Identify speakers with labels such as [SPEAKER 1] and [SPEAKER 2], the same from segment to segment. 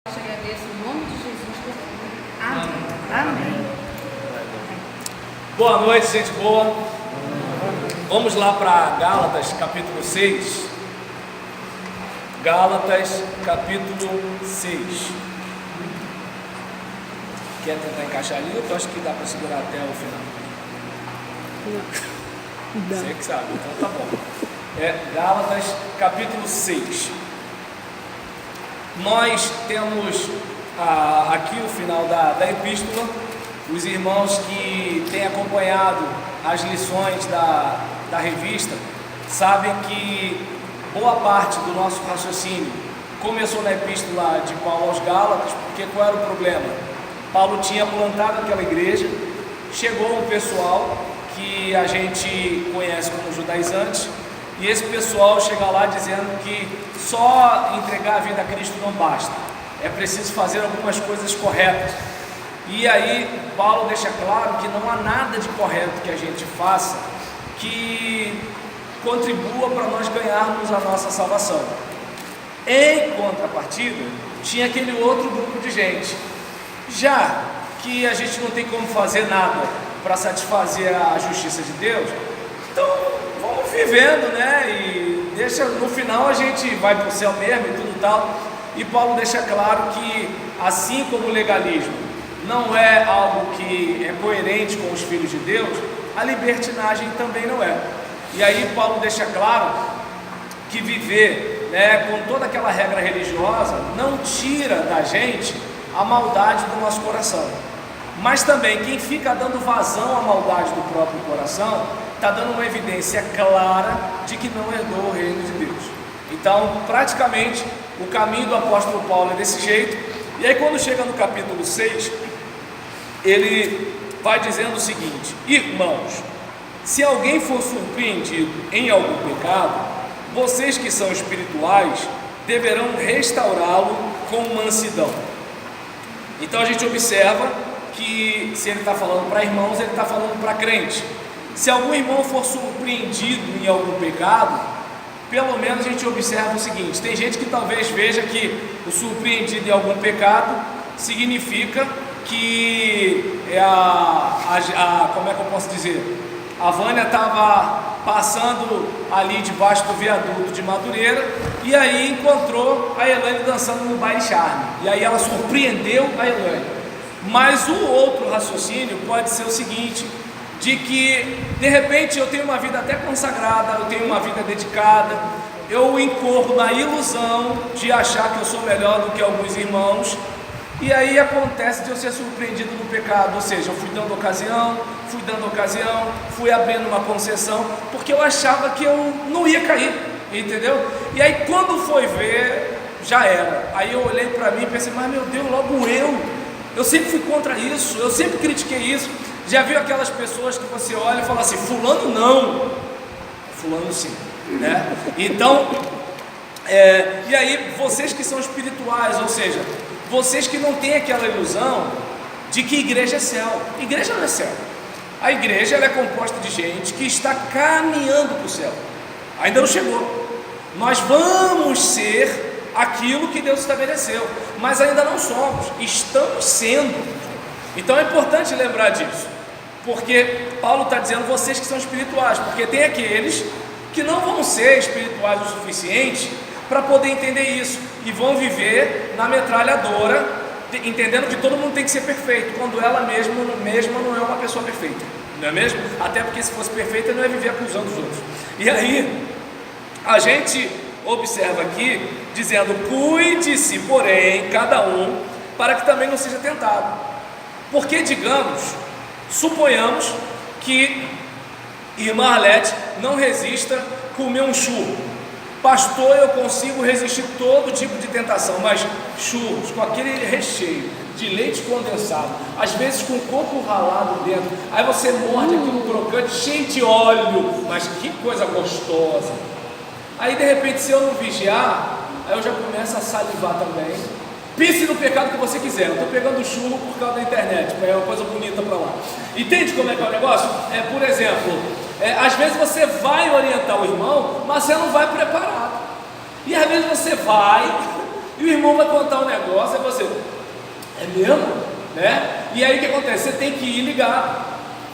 [SPEAKER 1] Te agradeço em nome de Jesus por tudo. Amém. Amém.
[SPEAKER 2] Boa noite, gente boa. Vamos lá para Gálatas, capítulo 6. Gálatas, capítulo 6. Quer tentar encaixar ali? Eu acho que dá para segurar até o final. Você que sabe, então tá bom. Gálatas, capítulo 6. Nós temos aqui o final da epístola. Os irmãos que têm acompanhado as lições da revista sabem que boa parte do nosso raciocínio começou na epístola de Paulo aos Gálatas, porque qual era o problema? Paulo tinha plantado aquela igreja, chegou um pessoal que a gente conhece como judaizantes, e esse pessoal chega lá dizendo que só entregar a vida a Cristo não basta, é preciso fazer algumas coisas corretas. E aí Paulo deixa claro que não há nada de correto que a gente faça que contribua para nós ganharmos a nossa salvação. Em contrapartida, tinha aquele outro grupo de gente, já que a gente não tem como fazer nada para satisfazer a justiça de Deus, então vamos vivendo, né? E deixa, no final a gente vai para o céu mesmo e tudo tal. E Paulo deixa claro que, assim como o legalismo não é algo que é coerente com os filhos de Deus, a libertinagem também não é. E aí Paulo deixa claro que viver, né, com toda aquela regra religiosa não tira da gente a maldade do nosso coração. Mas também quem fica dando vazão à maldade do próprio coração está dando uma evidência clara de que não herdou o reino de Deus. Então, praticamente, o caminho do apóstolo Paulo é desse jeito. E aí quando chega no capítulo 6, ele vai dizendo o seguinte: irmãos, se alguém for surpreendido em algum pecado, vocês que são espirituais deverão restaurá-lo com mansidão. Então a gente observa que se ele está falando para irmãos, ele está falando para crente. Se algum irmão for surpreendido em algum pecado, pelo menos a gente observa o seguinte: tem gente que talvez veja que o surpreendido em algum pecado significa que como é que eu posso dizer? A Vânia estava passando ali debaixo do viaduto de Madureira e aí encontrou a Elaine dançando no baile charme, e aí ela surpreendeu a Elaine. Mas o outro raciocínio pode ser o seguinte: de que de repente eu tenho uma vida até consagrada, eu tenho uma vida dedicada, eu incorro na ilusão de achar que eu sou melhor do que alguns irmãos, e aí acontece de eu ser surpreendido no pecado. Ou seja, eu fui dando ocasião, fui abrindo uma concessão, porque eu achava que eu não ia cair, entendeu? E aí quando foi ver, já era. Aí eu olhei para mim e pensei: mas meu Deus, logo eu sempre fui contra isso, eu sempre critiquei isso. Já viu aquelas pessoas que você olha e fala assim: fulano não, fulano sim, né? Então, e aí vocês que são espirituais, ou seja, vocês que não têm aquela ilusão de que igreja é céu. Igreja não é céu. A igreja, ela é composta de gente que está caminhando para o céu, ainda não chegou. Nós vamos ser aquilo que Deus estabeleceu, mas ainda não somos, estamos sendo. Então é importante lembrar disso, porque Paulo está dizendo vocês que são espirituais, porque tem aqueles que não vão ser espirituais o suficiente para poder entender isso, e vão viver na metralhadora, entendendo que todo mundo tem que ser perfeito, quando ela mesma não é uma pessoa perfeita, não é mesmo? Até porque se fosse perfeita não ia viver acusando os outros. E aí a gente observa aqui dizendo: cuide-se, porém, cada um, para que também não seja tentado. Porque, suponhamos que irmã Arlete não resista comer um churro. Pastor, eu consigo resistir todo tipo de tentação, mas churros com aquele recheio de leite condensado, às vezes com coco ralado dentro, aí você morde aquilo crocante, cheio de óleo, mas que coisa gostosa. Aí de repente, se eu não vigiar, aí eu já começo a salivar também. Pense no pecado que você quiser. Eu estou pegando churro por causa da internet, é uma coisa bonita para lá. Entende como é que é o negócio? Por exemplo, às vezes você vai orientar o irmão, mas você não vai preparado. E às vezes você vai E o irmão vai contar um negócio, e você, é mesmo? Né? E aí o que acontece? Você tem que ir ligado,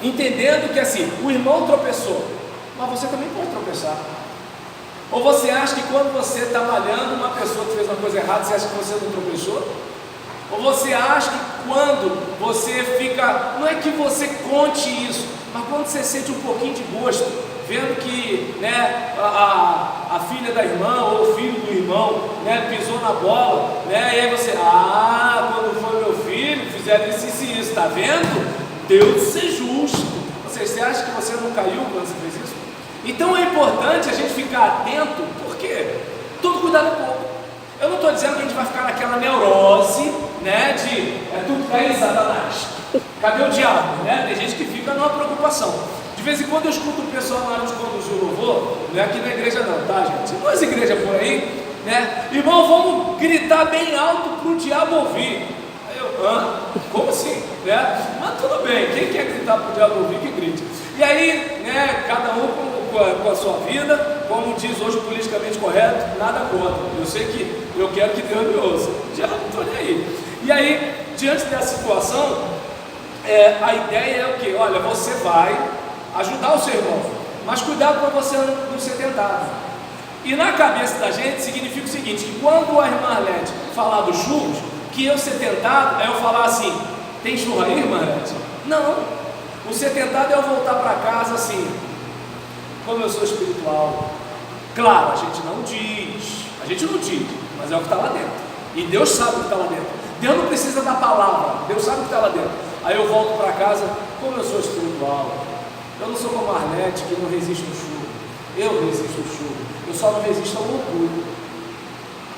[SPEAKER 2] entendendo que assim, o irmão tropeçou, mas você também pode tropeçar. Ou você acha que quando você está malhando uma pessoa que fez uma coisa errada, você acha que você não tropeçou? Ou você acha que quando você fica, não é que você conte isso, mas quando você sente um pouquinho de gosto, vendo que, né, a filha da irmã ou o filho do irmão, né, pisou na bola, né, e aí você, quando foi meu filho, fizeram isso e isso, está vendo? Deus é justo. Você acha que você não caiu quando você fez isso? Então é importante a gente ficar atento, porque todo cuidado é pouco. Eu não estou dizendo que a gente vai ficar naquela neurose, né, de tudo cair, Satanás, cadê o diabo, né? Tem gente que fica numa preocupação. De vez em quando eu escuto o pessoal na hora de conduzir o louvor, não é aqui na igreja não, tá, gente? Não é igreja por aí, né? Irmão, vamos gritar bem alto para o diabo ouvir. Aí eu, como assim? Né? Mas tudo bem, quem quer gritar para o diabo ouvir, que grite. E aí, né, cada um com a sua vida, como diz hoje o politicamente correto, nada contra. Eu sei que eu quero que Deus me ouça, já não estou nem aí. E aí, diante dessa situação, a ideia é o que? Olha, você vai ajudar o seu irmão, mas cuidado para você não ser tentado. E na cabeça da gente significa o seguinte, que quando a irmã Arlete falar dos churros, que eu ser tentado é eu falar assim, tem churro aí, irmã Arlete? Não, o ser tentado é eu voltar para casa assim, como eu sou espiritual. Claro, a gente não diz, mas é o que está lá dentro, e Deus sabe o que está lá dentro. Deus não precisa da palavra, Deus sabe o que está lá dentro. Aí eu volto para casa, como eu sou espiritual, eu não sou como a Arlete que não resiste ao churro, eu resisto ao churro, eu só não resisto ao orgulho,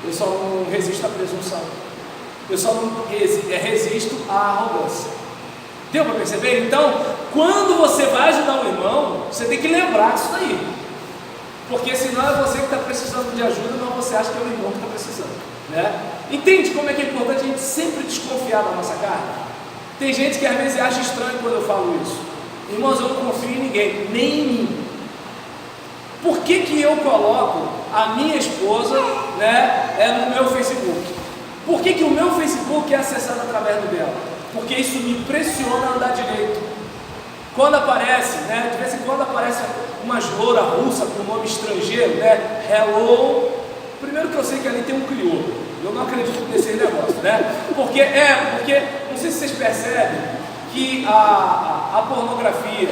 [SPEAKER 2] eu só não resisto à presunção, eu só não resisto à arrogância. Deu para perceber? Então, quando você vai ajudar um irmão, você tem que lembrar disso daí, porque senão é você que está precisando de ajuda, não você acha que é o irmão que está precisando, né? Entende como é que é importante a gente sempre desconfiar da nossa carne? Tem gente que às vezes acha estranho quando eu falo isso. Irmãos, eu não confio em ninguém, nem em mim. Por que eu coloco a minha esposa, né, no meu Facebook? Por que o meu Facebook é acessado através do dela? Porque isso me pressiona a andar direito. Quando aparece, né, de vez em quando aparece uma loura russa com nome estrangeiro, né, hello. Primeiro que eu sei que ali tem um crioulo. Eu não acredito nesse negócio, né? Porque, não sei se vocês percebem que a pornografia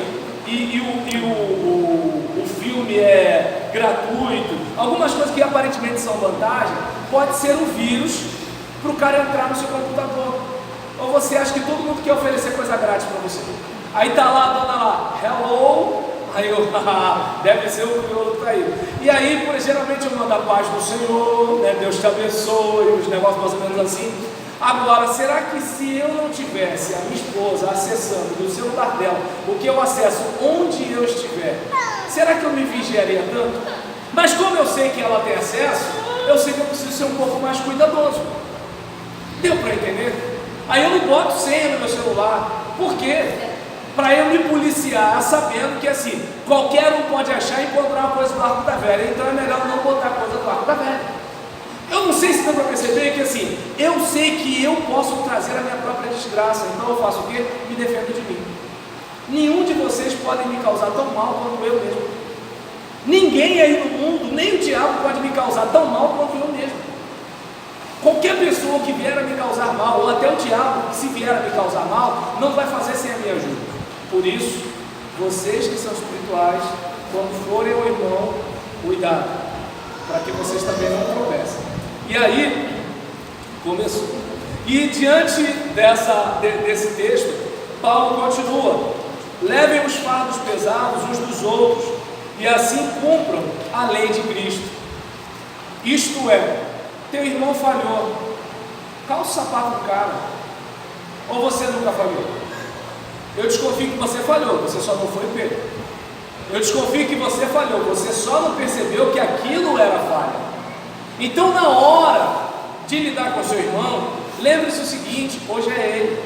[SPEAKER 2] e o filme é gratuito, algumas coisas que aparentemente são vantagem, pode ser um vírus para o cara entrar no seu computador. Ou você acha que todo mundo quer oferecer coisa grátis para você? Aí tá lá a dona lá, hello, aí eu, deve ser o crioulo que está aí. E aí, geralmente eu mando a paz do Senhor, né, Deus te abençoe, os negócios mais ou menos assim. Agora, será que se eu não tivesse a minha esposa acessando no celular dela, o que eu acesso onde eu estiver, será que eu me vigiaria tanto? Mas como eu sei que ela tem acesso, eu sei que eu preciso ser um pouco mais cuidadoso. Deu para entender? Aí eu não boto senha no meu celular. Por quê? Para eu me policiar sabendo que assim, qualquer um pode achar e encontrar uma coisa do arco da velha, então é melhor não botar coisa do arco da velha. Eu não sei se dá para perceber que assim, eu sei que eu posso trazer a minha própria desgraça, então eu faço o quê? Me defendo de mim. Nenhum de vocês pode me causar tão mal quanto eu mesmo. Ninguém aí no mundo, nem o diabo pode me causar tão mal quanto eu mesmo. Qualquer pessoa que vier a me causar mal, ou até o diabo, se vier a me causar mal, não vai fazer sem a minha ajuda. Por isso, vocês que são espirituais, quando forem ao irmão, cuidado, para que vocês também não tropecem. E aí, começou. E diante desse texto, Paulo continua: levem os fardos pesados uns dos outros, e assim cumpram a lei de Cristo. Isto é, teu irmão falhou, calça o sapato do cara. Ou você nunca falhou? Eu desconfio que você falhou, você só não foi pego. Eu desconfio que você falhou, você só não percebeu que aquilo era falha. Então, na hora de lidar com o seu irmão, lembre-se o seguinte: hoje é ele,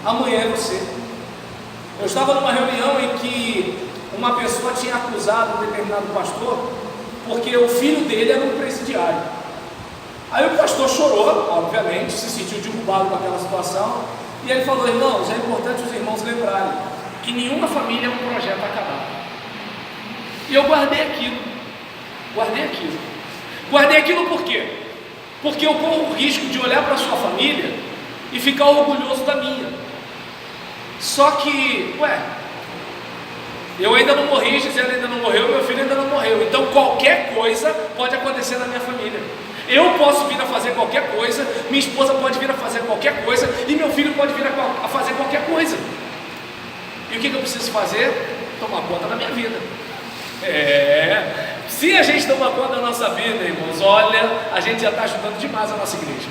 [SPEAKER 2] amanhã é você. Eu estava numa reunião em que uma pessoa tinha acusado um determinado pastor porque o filho dele era um presidiário. Aí o pastor chorou, obviamente, se sentiu derrubado com aquela situação, e ele falou: irmãos, é importante os irmãos lembrarem que nenhuma família é um projeto acabado. E eu guardei aquilo. Guardei aquilo por quê? Porque eu corro o risco de olhar para a sua família e ficar orgulhoso da minha. Só que, eu ainda não morri, Gisele ainda não morreu, meu filho ainda não morreu. Então qualquer coisa pode acontecer na minha família. Eu posso vir a fazer qualquer coisa, minha esposa pode vir a fazer qualquer coisa, e meu filho pode vir a fazer qualquer coisa. E o que eu preciso fazer? Tomar conta da minha vida. Se a gente tomar conta da nossa vida, irmãos, olha, a gente já está ajudando demais a nossa igreja.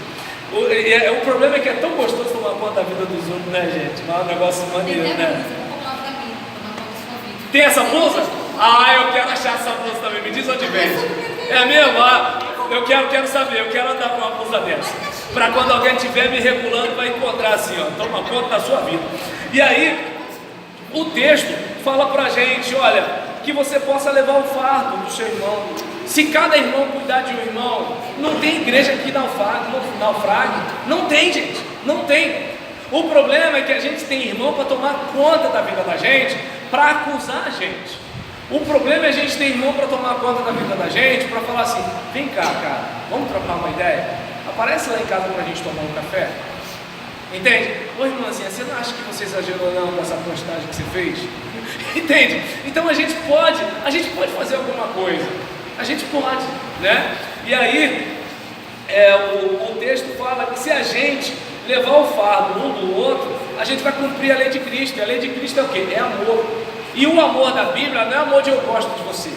[SPEAKER 2] O problema é que é tão gostoso tomar conta da vida dos outros, né, gente? Mas é um negócio maneiro, né? Tem essa blusa? Eu quero achar essa blusa também. Me diz onde vende. É mesmo? Eu quero saber. Eu quero andar com uma blusa dessa. Para quando alguém estiver me regulando, vai encontrar assim, toma conta da sua vida. E aí, o texto fala pra gente, olha, que você possa levar o fardo do seu irmão. Se cada irmão cuidar de um irmão, não tem igreja que naufrague. Não tem, gente. Não tem. O problema é que a gente tem irmão para tomar conta da vida da gente, para acusar a gente. O problema é a gente ter irmão para tomar conta da vida da gente, para falar assim: vem cá, cara, vamos trocar uma ideia? Aparece lá em casa para a gente tomar um café. Entende? Ô irmãzinha, você não acha que você exagerou não com essa postagem que você fez? Entende? Então a gente pode fazer alguma coisa. A gente pode, né? E aí, o texto fala que se a gente levar o fardo um do outro, a gente vai cumprir a lei de Cristo. E a lei de Cristo é o quê? É amor. E o amor da Bíblia não é amor de eu gosto de você.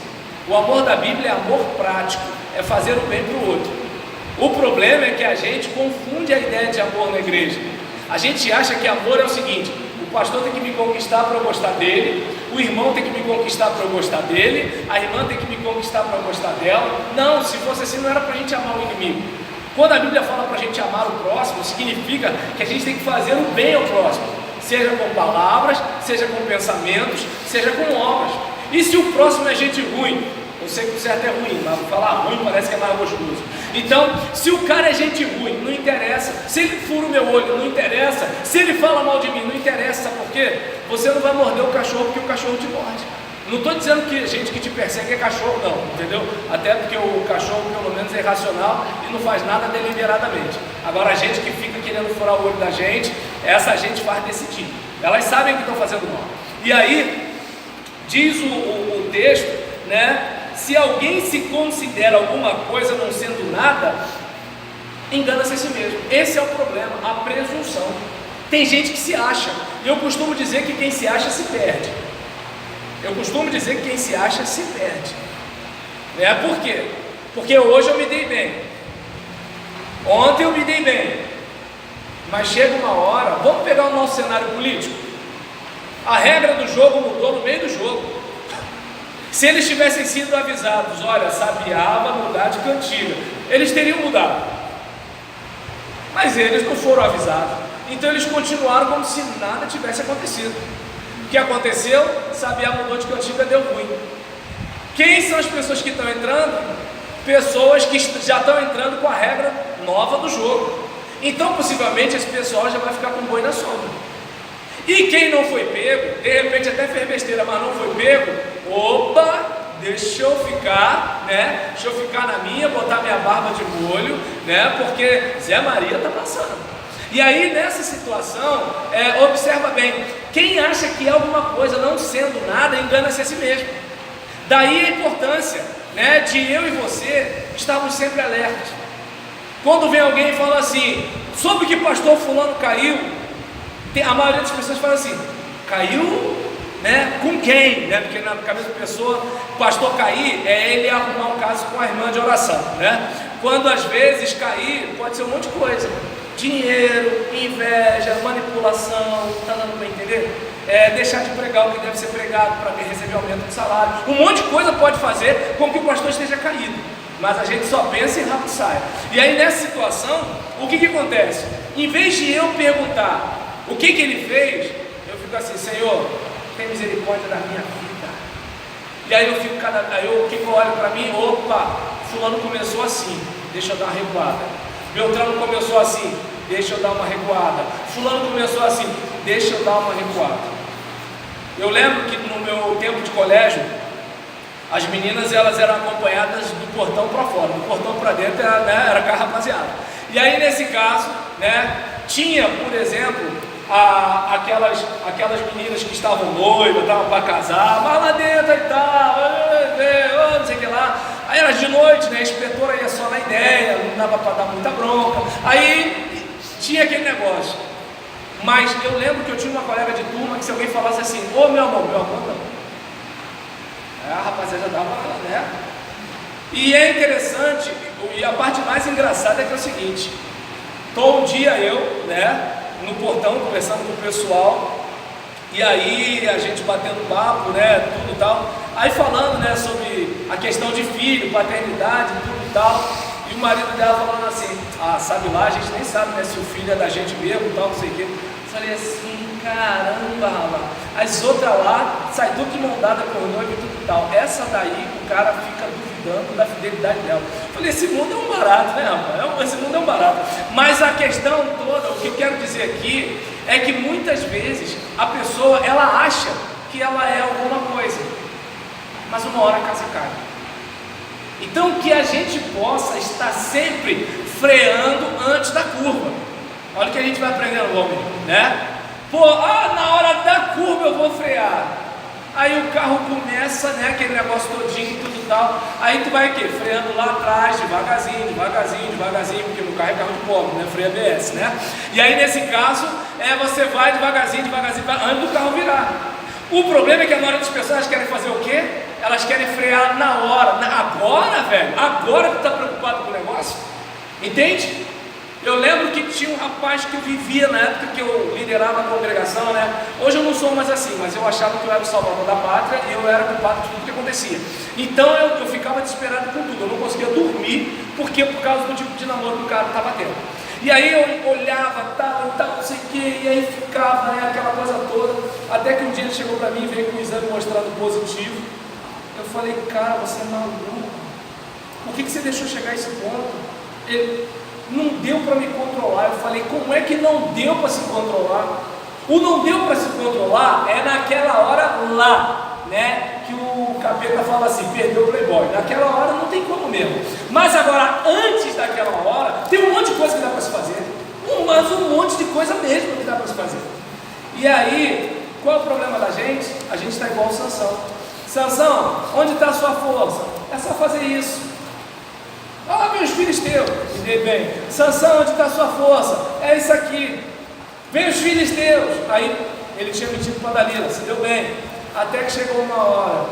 [SPEAKER 2] O amor da Bíblia é amor prático, é fazer o bem para o outro. O problema é que a gente confunde a ideia de amor na igreja. A gente acha que amor é o seguinte: o pastor tem que me conquistar para eu gostar dele, o irmão tem que me conquistar para eu gostar dele, a irmã tem que me conquistar para eu gostar dela. Não, se fosse assim não era para a gente amar o inimigo. Quando a Bíblia fala para a gente amar o próximo, significa que a gente tem que fazer o bem ao próximo, seja com palavras, seja com pensamentos, seja com obras. E se o próximo é gente ruim? Eu sei que o certo é ruim, mas falar ruim parece que é mais gostoso. Então, se o cara é gente ruim, não interessa. Se ele fura o meu olho, não interessa. Se ele fala mal de mim, não interessa. Sabe por quê? Você não vai morder o cachorro porque o cachorro te morde. Não estou dizendo que gente que te persegue é cachorro, não, entendeu? Até porque o cachorro, pelo menos, é irracional e não faz nada deliberadamente. Agora, a gente que fica querendo furar o olho da gente, essa gente faz desse tipo. Elas sabem que estão fazendo mal. E aí, diz o texto, né? Se alguém se considera alguma coisa não sendo nada, engana-se a si mesmo. Esse é o problema, a presunção. Tem gente que se acha. Eu costumo dizer que quem se acha se perde. Por quê? Porque hoje eu me dei bem. Ontem eu me dei bem. Mas chega uma hora, vamos pegar o nosso cenário político. A regra do jogo mudou no meio do jogo. Se eles tivessem sido avisados, olha, Sabiá vai mudar de cantiga, eles teriam mudado. Mas eles não foram avisados. Então eles continuaram como se nada tivesse acontecido. O que aconteceu? Sabiá mudou de cantiga, deu ruim. Quem são as pessoas que estão entrando? Pessoas que já estão entrando com a regra nova do jogo. Então possivelmente esse pessoal já vai ficar com boi na sombra. E quem não foi pego, de repente até fez besteira, mas não foi pego, opa, deixa eu ficar, né? Deixa eu ficar na minha, botar minha barba de molho, né? Porque Zé Maria está passando. E aí nessa situação, observa bem, quem acha que é alguma coisa não sendo nada, engana-se a si mesmo. Daí a importância, né, de eu e você estarmos sempre alertas. Quando vem alguém e fala assim, soube que pastor fulano caiu, a maioria das pessoas fala assim, caiu, né, com quem? Né? Porque na cabeça da pessoa, pastor cair é ele arrumar um caso com a irmã de oração, né? Quando às vezes cair, pode ser um monte de coisa, dinheiro, inveja, manipulação, tá dando para entender? Deixar de pregar o que deve ser pregado para receber aumento de salário, um monte de coisa pode fazer com que o pastor esteja caído, mas a gente só pensa em rápido saia. E aí nessa situação, o que acontece? Em vez de eu perguntar o que ele fez, eu fico assim, Senhor, tem misericórdia da minha vida. E aí eu fico, o que eu olho para mim, opa, fulano começou assim, deixa eu dar uma recuada. Beltrano começou assim, deixa eu dar uma recuada. Fulano começou assim, deixa eu dar uma recuada. Eu lembro que no meu tempo de colégio, as meninas elas eram acompanhadas do portão para fora, do portão para dentro era com a rapaziada. E aí nesse caso, tinha, por exemplo, aquelas meninas que estavam noivas, estavam para casar, mas lá dentro e tal, não sei o que lá. Aí era de noite, a inspetora ia só na ideia, não dava para dar muita bronca. Aí tinha aquele negócio. Mas eu lembro que eu tinha uma colega de turma que se alguém falasse assim, ô meu amor não. A rapaziada dava, E é interessante, e a parte mais engraçada é que é o seguinte, todo dia eu, no portão, conversando com o pessoal, e aí a gente batendo papo, tudo e tal, aí falando, sobre a questão de filho, paternidade, tudo e tal, e o marido dela falando assim, sabe lá, a gente nem sabe, se o filho é da gente mesmo, tal, não sei o quê. Eu falei assim, caramba, rapaz, as outras lá, sai tudo de mão dada com o noivo e tudo e tal, essa daí, o cara fica duvidando da fidelidade dela. Eu falei, esse mundo é um barato, rapaz, esse mundo é um barato. Mas a questão toda, o que eu quero dizer aqui, é que muitas vezes a pessoa, ela acha que ela é alguma coisa, mas uma hora a casa cai. Então que a gente possa estar sempre freando antes da curva. Olha o que a gente vai aprendendo, homem, na hora da curva eu vou frear. Aí o carro começa, aquele negócio todinho, tudo e tal. Aí tu vai o quê? Freando lá atrás, devagarzinho, porque no carro é carro de pobre, freia ABS, E aí nesse caso, você vai devagarzinho, antes do carro virar. O problema é que a maioria das pessoas querem fazer o quê? Elas querem frear na hora. Agora, velho, agora que tu tá preocupado com o negócio. Entende? Eu lembro que tinha um rapaz que eu vivia na época que eu liderava a congregação, Hoje eu não sou mais assim, mas eu achava que eu era o salvador da pátria e eu era culpado de tudo que acontecia. Então eu ficava desesperado com tudo, eu não conseguia dormir, porque por causa do tipo de namoro que o cara estava tendo. E aí eu olhava, tal, não sei o que, e aí ficava, aquela coisa toda, até que um dia ele chegou para mim e veio com o exame mostrando positivo. Eu falei, cara, você é maluco, por que você deixou chegar a esse ponto? Ele, não deu para me controlar. Eu falei, como é que não deu para se controlar? O não deu para se controlar é naquela hora lá, que o capeta fala assim, perdeu o playboy. Naquela hora não tem como mesmo. Mas agora, antes daquela hora, tem um monte de coisa que dá para se fazer. Mas um monte de coisa mesmo que dá para se fazer. E aí, qual é o problema da gente? A gente está igual o Sansão. Sansão, onde está a sua força? É só fazer isso. Vem os filisteus, e dei bem. Sansão, onde está a sua força? É isso aqui. Vem os filisteus. Aí ele tinha mentido para Dalila, se deu bem. Até que chegou uma hora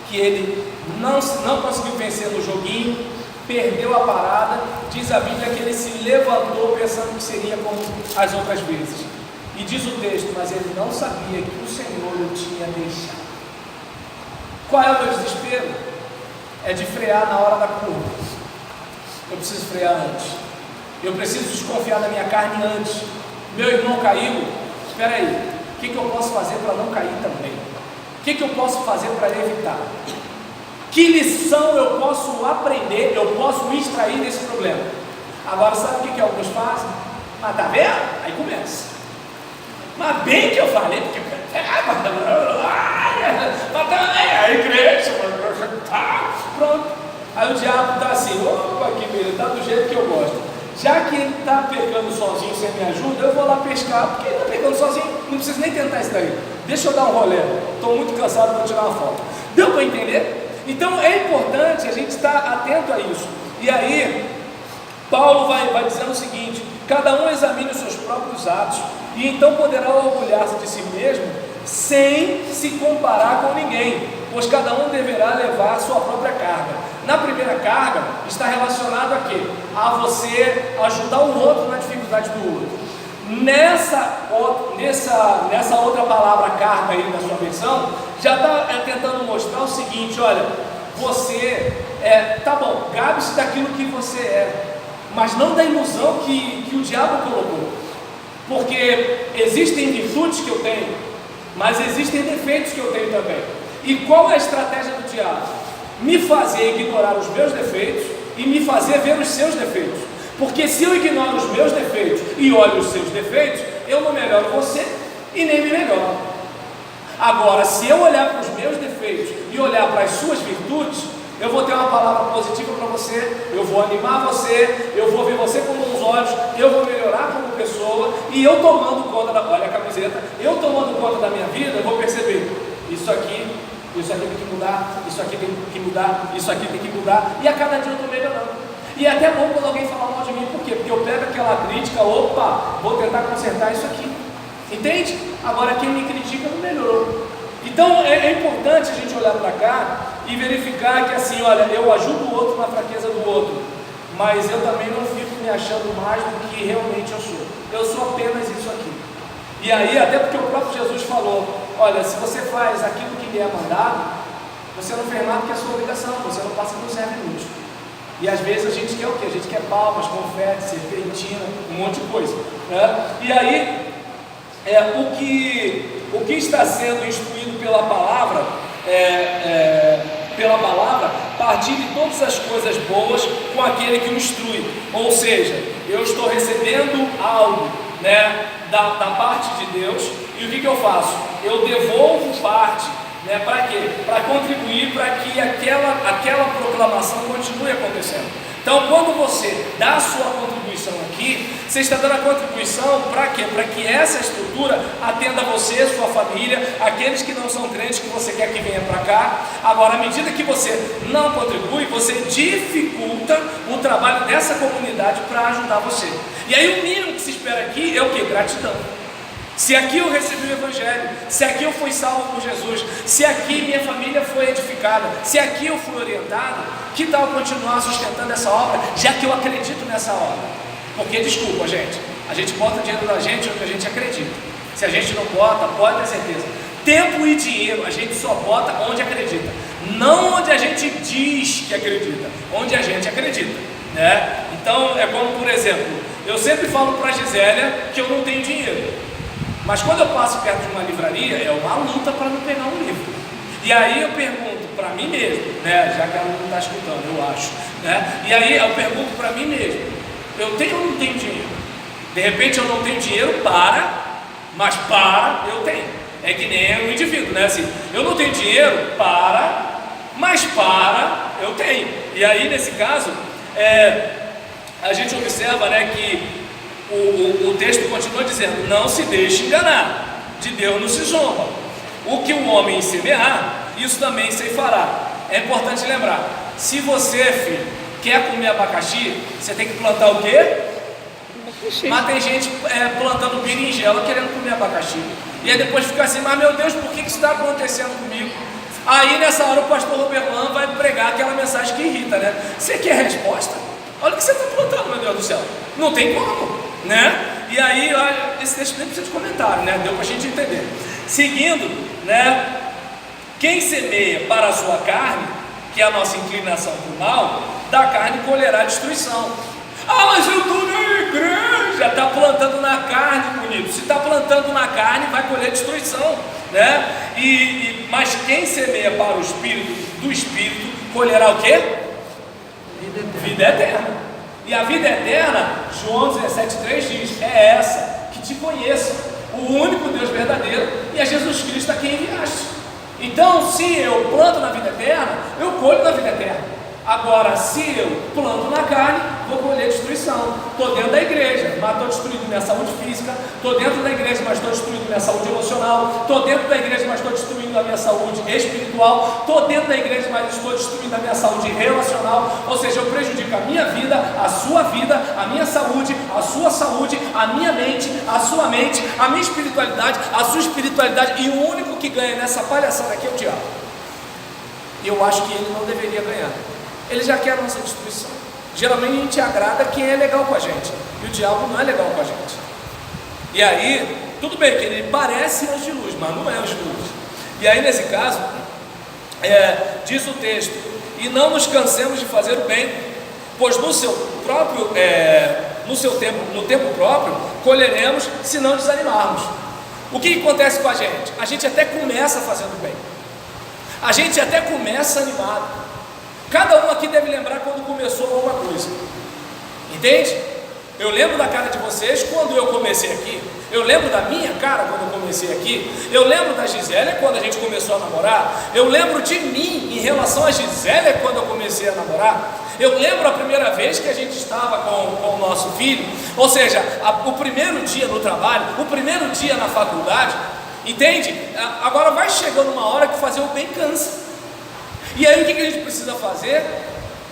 [SPEAKER 2] que ele não conseguiu vencer no joguinho, perdeu a parada. Diz a Bíblia que ele se levantou pensando que seria como as outras vezes. E diz o texto, mas ele não sabia que o Senhor o tinha deixado. Qual é o meu desespero? É de frear na hora da curva. Eu preciso frear antes. Eu preciso desconfiar da minha carne antes. Meu irmão caiu. Espera aí. O que eu posso fazer para não cair também? O que eu posso fazer para evitar? Que lição eu posso aprender, eu posso extrair desse problema? Agora, sabe o que alguns fazem? Mas tá vendo? Aí começa. Mas bem que eu falei, porque... a igreja... Pronto. Aí o diabo está assim, opa, que beleza, está do jeito que eu gosto. Já que ele está pegando sozinho sem me ajuda, eu vou lá pescar, porque ele está pegando sozinho, não precisa nem tentar isso daí. Deixa eu dar um rolê, estou muito cansado, vou tirar uma foto. Deu para entender? Então é importante a gente estar atento a isso. E aí, Paulo vai dizendo o seguinte, cada um examine os seus próprios atos, e então poderá orgulhar-se de si mesmo, sem se comparar com ninguém, pois cada um deverá levar a sua própria carga. Na primeira carga, está relacionado a quê? A você ajudar o outro na dificuldade do outro. Nessa outra palavra carga aí na sua versão, já está tentando mostrar o seguinte, olha, você, tá bom, gabe-se daquilo que você é, mas não da ilusão que o diabo colocou, porque existem virtudes que eu tenho, mas existem defeitos que eu tenho também. E qual é a estratégia do diabo? Me fazer ignorar os meus defeitos e me fazer ver os seus defeitos. Porque se eu ignoro os meus defeitos e olho os seus defeitos, eu não melhoro você e nem me melhoro. Agora, se eu olhar para os meus defeitos e olhar para as suas virtudes, eu vou ter uma palavra positiva para você, eu vou animar você, eu vou ver você com bons olhos, eu vou melhorar como pessoa, e eu tomando conta olha a camiseta, eu tomando conta da minha vida, eu vou perceber, isso aqui tem que mudar, isso aqui tem que mudar, isso aqui tem que mudar, e a cada dia eu estou melhorando. E é até bom quando alguém fala mal de mim, por quê? Porque eu pego aquela crítica, opa, vou tentar consertar isso aqui, entende? Agora quem me critica não melhorou. Então é importante a gente olhar para cá e verificar que assim, olha, eu ajudo o outro na fraqueza do outro, mas eu também não fico me achando mais do que realmente eu sou apenas isso aqui. E aí, até porque o próprio Jesus falou, olha, se você faz aquilo que lhe é mandado, você não fez nada que é a sua obrigação, você não passa por servo inútil. E às vezes a gente quer o quê? A gente quer palmas, confete, serpentina, um monte de coisa, né? E aí, o que está sendo instruído pela palavra, partilhe todas as coisas boas com aquele que o instrui. Ou seja, eu estou recebendo algo, né, da parte de Deus, e o que eu faço? Eu devolvo parte, né, para quê? Para contribuir para que aquela proclamação continue acontecendo. Então, quando você dá a sua contribuição aqui, você está dando a contribuição para quê? Para que essa estrutura atenda você, sua família, aqueles que não são crentes que você quer que venha para cá. Agora, à medida que você não contribui, você dificulta o trabalho dessa comunidade para ajudar você. E aí o mínimo que se espera aqui é o quê? Gratidão. Se aqui eu recebi o Evangelho, se aqui eu fui salvo por Jesus, se aqui minha família foi edificada, se aqui eu fui orientado, que tal continuar sustentando essa obra, já que eu acredito nessa obra? Porque, desculpa gente, a gente bota dinheiro da gente onde a gente acredita. Se a gente não bota, pode ter certeza. Tempo e dinheiro a gente só bota onde acredita, não onde a gente diz que acredita, onde a gente acredita, né? Então é como, por exemplo, eu sempre falo para a Gisélia que eu não tenho dinheiro. Mas quando eu passo perto de uma livraria, é uma luta para não pegar um livro. E aí eu pergunto para mim mesmo, né? Já que ela não está escutando, eu acho, né? E aí eu pergunto para mim mesmo, eu tenho ou não tenho dinheiro? De repente eu não tenho dinheiro mas eu tenho. É que nem um indivíduo, né? Assim, eu não tenho dinheiro mas eu tenho. E aí nesse caso, a gente observa, né, que o texto continua dizendo, não se deixe enganar, de Deus não se zomba. O que o homem semear, isso também ceifará. É importante lembrar, se você, filho, quer comer abacaxi, você tem que plantar o quê? Mas tem gente plantando berinjela querendo comer abacaxi. E aí depois fica assim, mas meu Deus, por que isso está acontecendo comigo? Aí nessa hora o pastor Roberlan vai pregar aquela mensagem que irrita, né? Você quer resposta? Olha o que você está plantando, meu Deus do céu. Não tem como, né? E aí, olha, esse texto nem precisa de comentário, né? Deu para a gente entender. Seguindo, né? Quem semeia para a sua carne, que é a nossa inclinação para o mal, da carne colherá destruição. Ah, mas eu estou na igreja, está plantando na carne, bonito. Se está plantando na carne, vai colher destruição, né? Mas quem semeia para o Espírito, do Espírito, colherá o quê? Vida eterna. E a vida eterna, João 17,3 diz, é essa, que te conheça, o único Deus verdadeiro, e é Jesus Cristo a quem enviaste. Então, se eu planto na vida eterna, eu colho na vida eterna. Agora, se eu planto na carne, vou colher destruição. Estou dentro da igreja, mas estou destruindo minha saúde física. Estou dentro da igreja, mas estou destruindo minha saúde emocional. Estou dentro da igreja, mas estou destruindo a minha saúde espiritual. Estou dentro da igreja, mas estou destruindo a minha saúde relacional. Ou seja, eu prejudico a minha vida, a sua vida, a minha saúde, a sua saúde, a minha mente, a sua mente, a minha espiritualidade, a sua espiritualidade. E o único que ganha nessa palhaçada aqui é o diabo. E eu acho que ele não deveria ganhar. Ele já quer a nossa destruição. Geralmente a gente agrada quem é legal com a gente, e o diabo não é legal com a gente. E aí, tudo bem que ele parece anjo de luz, mas não é anjo de luz. E aí nesse caso, diz o texto, e não nos cansemos de fazer o bem, pois no tempo próprio, colheremos se não desanimarmos. O que acontece com a gente? A gente até começa fazendo bem, a gente até começa animado, Cada um aqui deve lembrar quando começou alguma coisa, entende? Eu lembro da cara de vocês quando eu comecei aqui, eu lembro da minha cara quando eu comecei aqui, eu lembro da Gisélia quando a gente começou a namorar, eu lembro de mim em relação a Gisélia quando eu comecei a namorar, eu lembro a primeira vez que a gente estava com o nosso filho, ou seja, o primeiro dia no trabalho, o primeiro dia na faculdade, entende? Agora vai chegando uma hora que fazer o bem cansa, e aí o que a gente precisa fazer?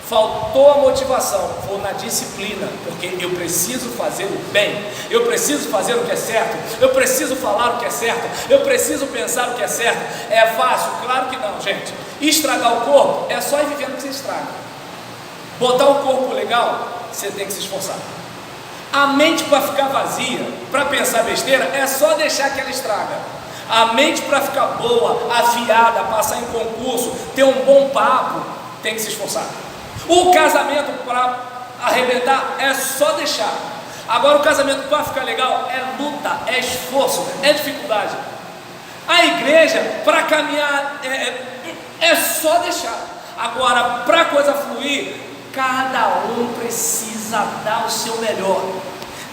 [SPEAKER 2] Faltou a motivação, vou na disciplina, porque eu preciso fazer o bem, eu preciso fazer o que é certo, eu preciso falar o que é certo, eu preciso pensar o que é certo. É fácil? Claro que não, gente. Estragar o corpo é só ir vivendo que você estraga. Botar o corpo legal, você tem que se esforçar. A mente para ficar vazia, para pensar besteira, é só deixar que ela estraga. A mente para ficar boa, afiada, passar em concurso, ter um bom papo, tem que se esforçar. O casamento para arrebentar é só deixar. Agora o casamento para ficar legal é luta, é esforço, é dificuldade. A igreja para caminhar é só deixar. Agora para a coisa fluir, cada um precisa dar o seu melhor.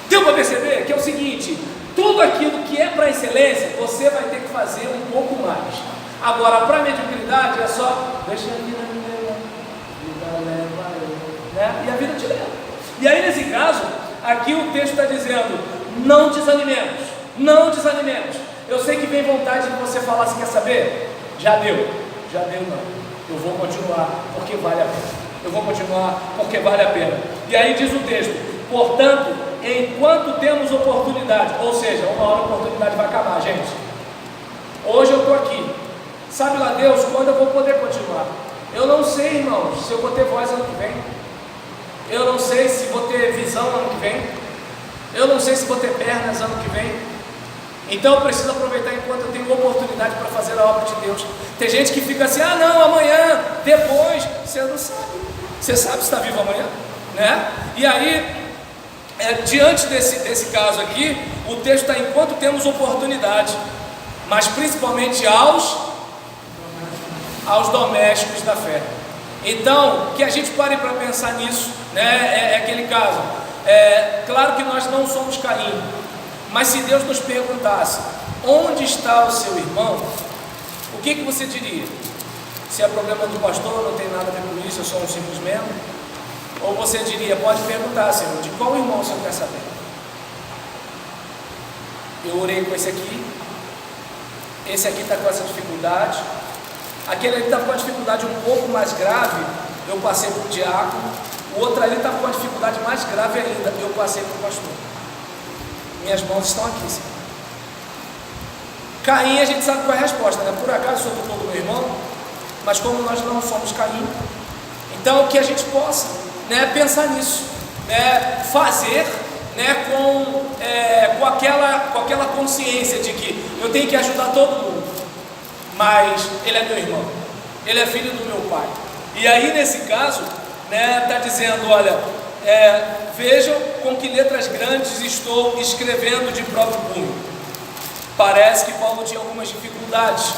[SPEAKER 2] Deu para perceber que é o seguinte: tudo aquilo que é para excelência, você vai ter que fazer um pouco mais. Agora para mediocridade é só deixa a vida me levar. Né? E a vida te leva. E aí nesse caso, aqui o texto está dizendo: não desanimemos, não desanimemos. Eu sei que vem vontade de você falar, se quer saber? Já deu não. Eu vou continuar porque vale a pena. Eu vou continuar porque vale a pena. E aí diz o texto: portanto, enquanto temos oportunidade, ou seja, uma hora a oportunidade vai acabar, gente. Hoje eu estou aqui, sabe lá Deus quando eu vou poder continuar. Eu não sei, irmãos, se eu vou ter voz ano que vem. Eu não sei se vou ter visão ano que vem. Eu não sei se vou ter pernas ano que vem. Então eu preciso aproveitar enquanto eu tenho oportunidade para fazer a obra de Deus. Tem gente que fica assim: ah não, amanhã, depois. Você não sabe. Você sabe se está vivo amanhã, né? E aí, diante desse caso aqui, o texto está: enquanto temos oportunidade, mas principalmente aos domésticos da fé. Então, que a gente pare para pensar nisso, né? É aquele caso. Claro que nós não somos Caim, mas se Deus nos perguntasse: onde está o seu irmão? O que você diria? Se é problema do pastor, não tem nada a ver com isso, eu sou um simples membro? Ou você diria: pode perguntar, Senhor, de qual irmão o Senhor quer saber? Eu orei com esse aqui está com essa dificuldade, aquele ali está com a dificuldade um pouco mais grave, eu passei para o diácono. O outro ali está com a dificuldade mais grave ainda, eu passei para o pastor. Minhas mãos estão aqui, Senhor. Caim, a gente sabe qual é a resposta, né? Por acaso sou tutor do meu irmão? Mas como nós não somos Caim, então que a gente possa, né, pensar nisso, né, fazer, né, com aquela consciência de que eu tenho que ajudar todo mundo, mas ele é meu irmão, ele é filho do meu pai. E aí nesse caso, né, está dizendo: olha, vejam com que letras grandes estou escrevendo de próprio punho. Parece que Paulo tinha algumas dificuldades